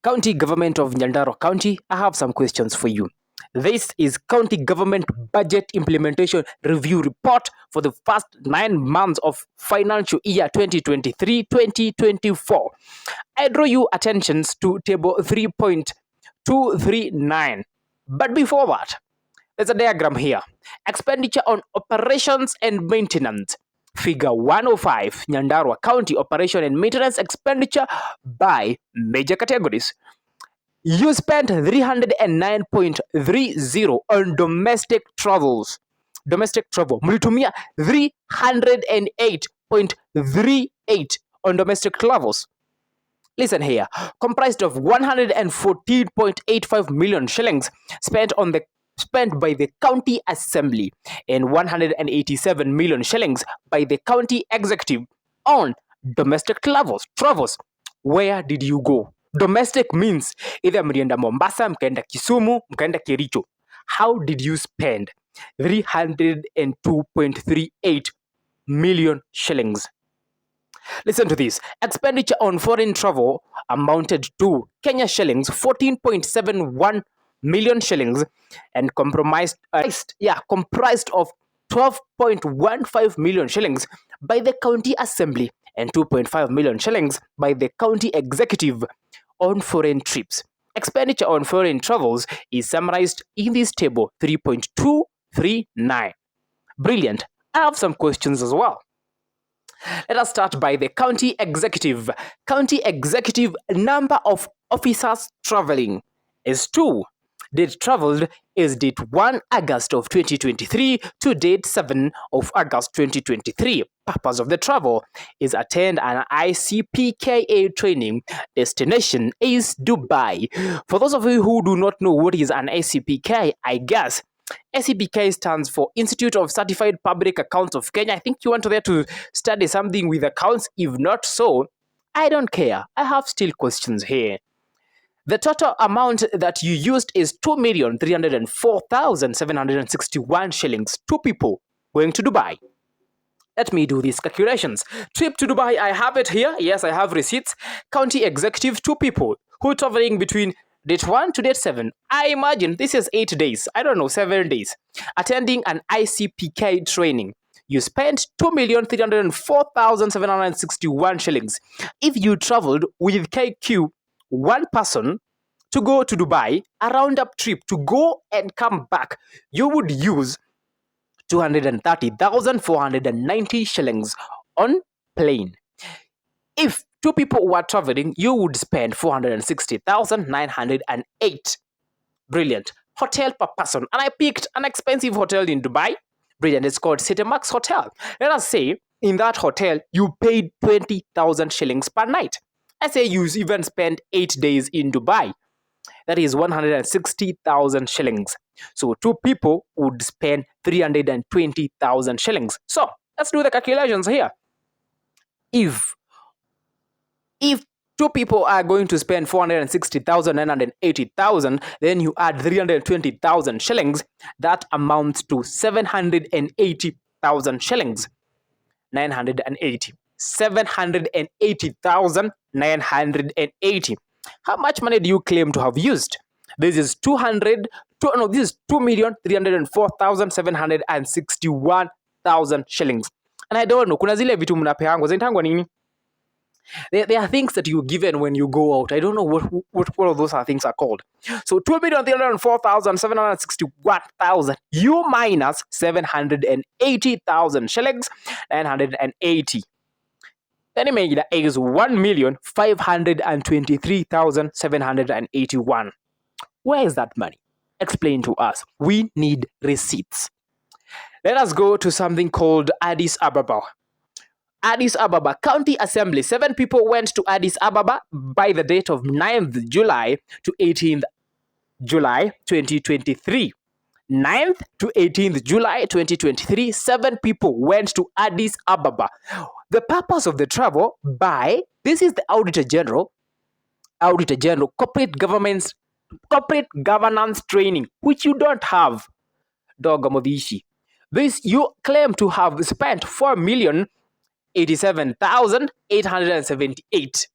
County Government of Nyandarua County, I have some questions for you. This is County Government Budget Implementation Review Report for the first 9 months of financial year 2023-2024. I draw your attentions to table 3.239. But before that, there's a diagram here. Expenditure on operations and maintenance. Figure 105, Nyandarua County operation and maintenance expenditure by major categories. You spent 309.30 on domestic travels. Domestic travel. Mlitumia 308.38 on domestic travels. Listen here. Comprised of 114.85 million shillings spent by the county assembly and 187 million shillings by the county executive on domestic travels. Where did you go? Domestic means either mlienda Mombasa, mkaenda Kisumu, mkaenda Kericho. How did you spend 302.38 million shillings? Listen to this. Expenditure on foreign travel amounted to Kenya shillings 14.71 million shillings and comprised of 12.15 million shillings by the county assembly and 2.5 million shillings by the county executive on foreign trips. Expenditure on foreign travels is summarized in this table 3.239. Brilliant. I have some questions as well. Let us start by the county executive. County executive number of officers traveling is 2. Date traveled is date 1 August of 2023 to date 7 of August 2023. Purpose of the travel is attend an ICPKA training. Destination is Dubai. For those of you who do not know what is an ICPK, I guess ICPK stands for Institute of Certified Public Accounts of Kenya. I think you went there to study something with accounts. If not so, I don't care. I have still questions here. The total amount that you used is 2,304,761 shillings. 2 people going to Dubai. Let me do these calculations. Trip to Dubai, I have it here. Yes, I have receipts. County executive, 2 people who traveling between date 1 to date 7. I imagine this is 8 days. I don't know, 7 days. Attending an ICPK training. You spent 2,304,761 shillings. If you traveled with KQ, 1 person to go to Dubai, a round-up trip to go and come back, you would use 230,490 shillings on plane. If 2 people were traveling, you would spend 460,908. Brilliant. Hotel per person. And I picked an expensive hotel in Dubai. Brilliant. It's called City Max Hotel. Let us say in that hotel, you paid 20,000 shillings per night. I say you even spent 8 days in Dubai. That is 160,000 shillings. So 2 people would spend 320,000 shillings. So let's do the calculations here. If 2 people are going to spend 460,000 and 80,000, then you add 320,000 shillings. That amounts to 780,000 shillings. 980. 780,980. How much money do you claim to have used? This is 2,304,761,000 shillings. And I don't know, kuna zile vitu mnapeangwa zinaitangwa nini? There are things that you given when you go out. I don't know what all of those things are called. So 2,304,761,000. You minus 780,000 shillings, 980. Then it is 1,523,781. Where is that money? Explain to us. We need receipts. Let us go to something called Addis Ababa. Addis Ababa County Assembly. 7 people went to Addis Ababa by the date of 9th July to 18th July 2023. 9th to 18th July 2023, 7 people went to Addis Ababa. The purpose of the travel this is the Auditor General, corporate governance training, which you don't have. Dogamodishi. This you claim to have spent 4,087,878.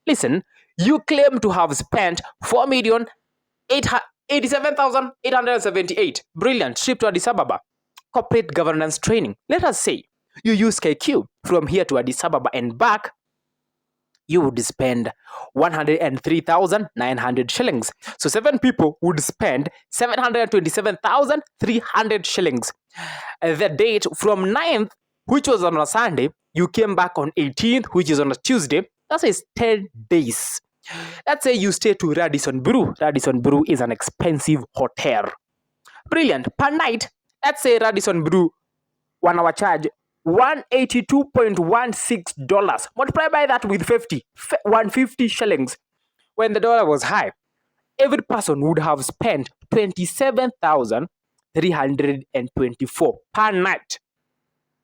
Listen, You claim to have spent 4,087,878. Brilliant. Trip to Addis Ababa. Corporate governance training. Let us say you use KQ from here to Addis Ababa and back. You would spend 103,900 shillings. So 7 people would spend 727,300 shillings. The date from 9th, which was on a Sunday, you came back on 18th, which is on a Tuesday. That is 10 days. Let's say you stay to Radisson Blu. Radisson Blu is an expensive hotel. Brilliant. Per night, let's say Radisson Blu 1 hour charge $182.16. Multiply by that with 150 shillings. When the dollar was high, every person would have spent 27,324 per night.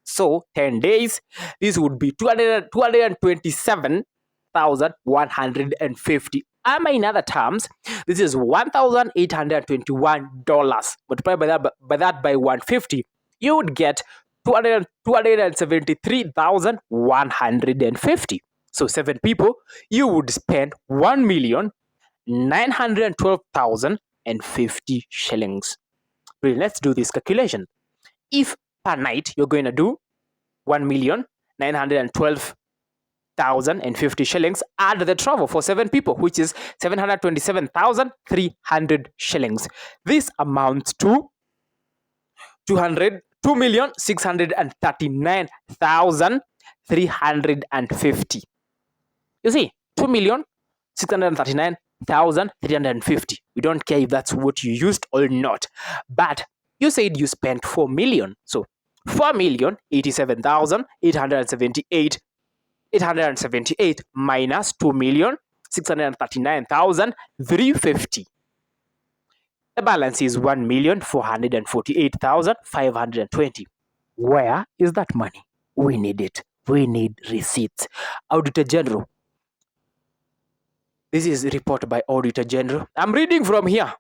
So 10 days, this would be 227,150. In other terms, this is $1,821. Multiply by that by 150, you would get 273,150. So 7 people, you would spend 1,912,050 shillings. Let's do this calculation. If per night you're going to do 1,912,050 shillings, add the travel for 7 people, which is 727,300 shillings. This amounts to 2,639,350. You see, 2,639,350. We don't care if that's what you used or not. But you said you spent 4 million. So 4,087,878 minus 2,639,350. The balance is 1,448,520. Where is that money? We need it. We need receipts. Auditor General. This is a report by Auditor General. I'm reading from here.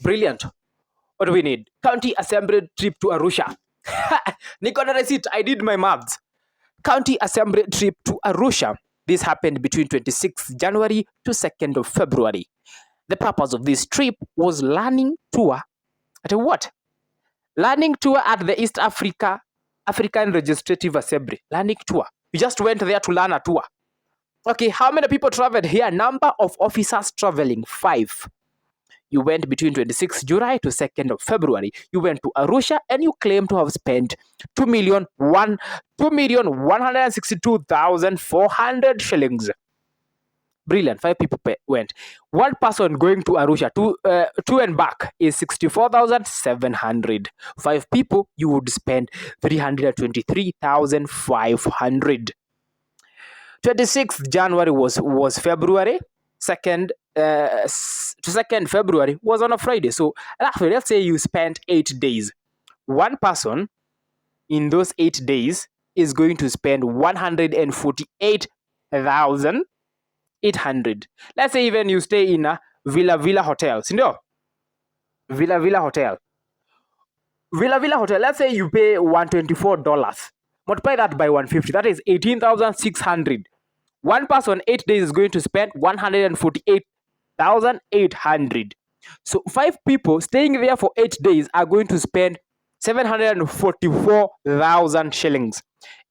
Brilliant. What do we need? County Assembly trip to Arusha. Niko na receipt. I did my maths. County Assembly trip to Arusha. This happened between 26th January to 2nd of February. The purpose of this trip was learning tour at what? Learning tour at the East African Legislative Assembly. Learning tour. You just went there to learn a tour. Okay, how many people traveled here? Number of officers traveling, 5. You went between 26th July to 2nd of February. You went to Arusha and you claim to have spent 2,162,400 shillings. Brilliant. 5 people went. One person going to Arusha to and back is 64,700. 5 people, you would spend 323,500. 26th January was February. 2nd February was on a Friday. So let's say you spent 8 days. One person in those 8 days is going to spend 148,800. Let's say even you stay in a Villa Hotel. Sindio? Villa Hotel. Villa Hotel. Let's say you pay $124. Multiply that by 150. That is 18,600. One person 8 days is going to spend 148,800. So 5 people staying there for 8 days are going to spend 744,000 shillings.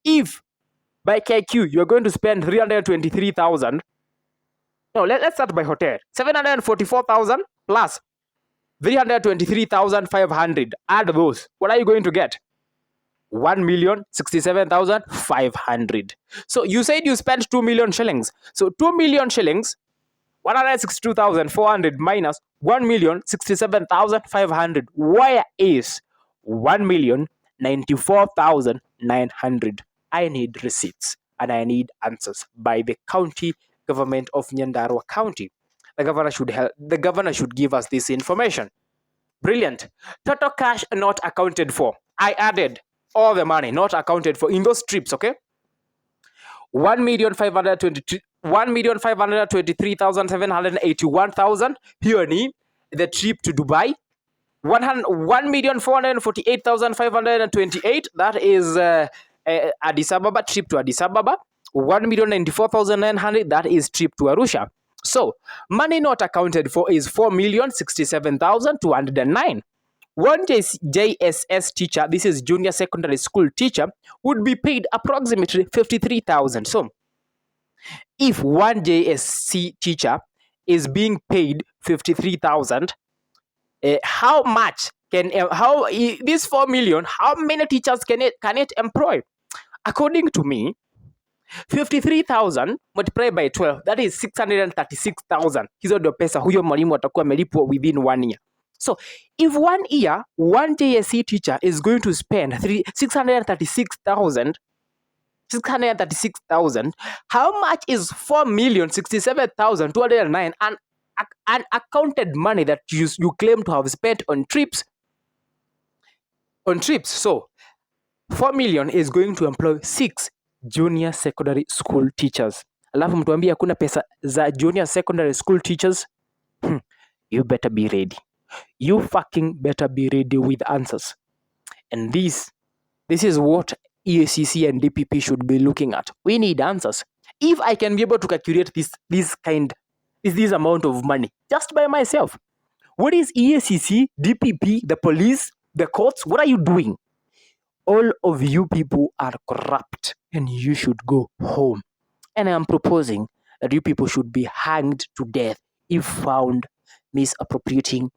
If by KQ you're going to spend 323,000. No, let's start by hotel. 744,000 plus 323,500. Add those. What are you going to get? 1,067,500. So you said you spent 2 million shillings. So 2 million shillings, 162,400 minus 1,067,500. Where is 1,094,900? I need receipts and I need answers by the county government of Nyandarua County. The governor should give us this information. Brilliant. Total cash not accounted for. I added all the money not accounted for in those trips, okay? 1,523,781,000. Here ni the trip to Dubai. 1,448,528. That is Addis Ababa, trip to Addis Ababa. 1,094,900, that is trip to Arusha. So money not accounted for is 4,067,209. One JSS teacher, this is junior secondary school teacher, would be paid approximately 53,000. So if one JSC teacher is being paid 53,000, how much can this 4 million, how many teachers can it employ? According to me, 53,000 multiplied by 12, that is 636,000. Hizo ndio pesa huyo mwalimu atakuwa amelipwa within 1 year. So if 1 year one JSC teacher is going to spend 636,000, how much is 4,067,209 unaccounted money that you claim to have spent on trips? So 4 million is going to employ 6 junior secondary school teachers. Alafu mtuambia hakuna pesa za junior secondary school teachers. You better be ready. You fucking better be ready with answers. And this is what EACC and DPP should be looking at. We need answers. If I can be able to calculate this amount of money just by myself, what is EACC, DPP, the police, the courts, what are you doing? All of you people are corrupt and you should go home. And I am proposing that you people should be hanged to death if found misappropriating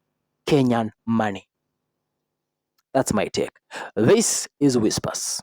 Kenyan money. That's my take. This is Whispers.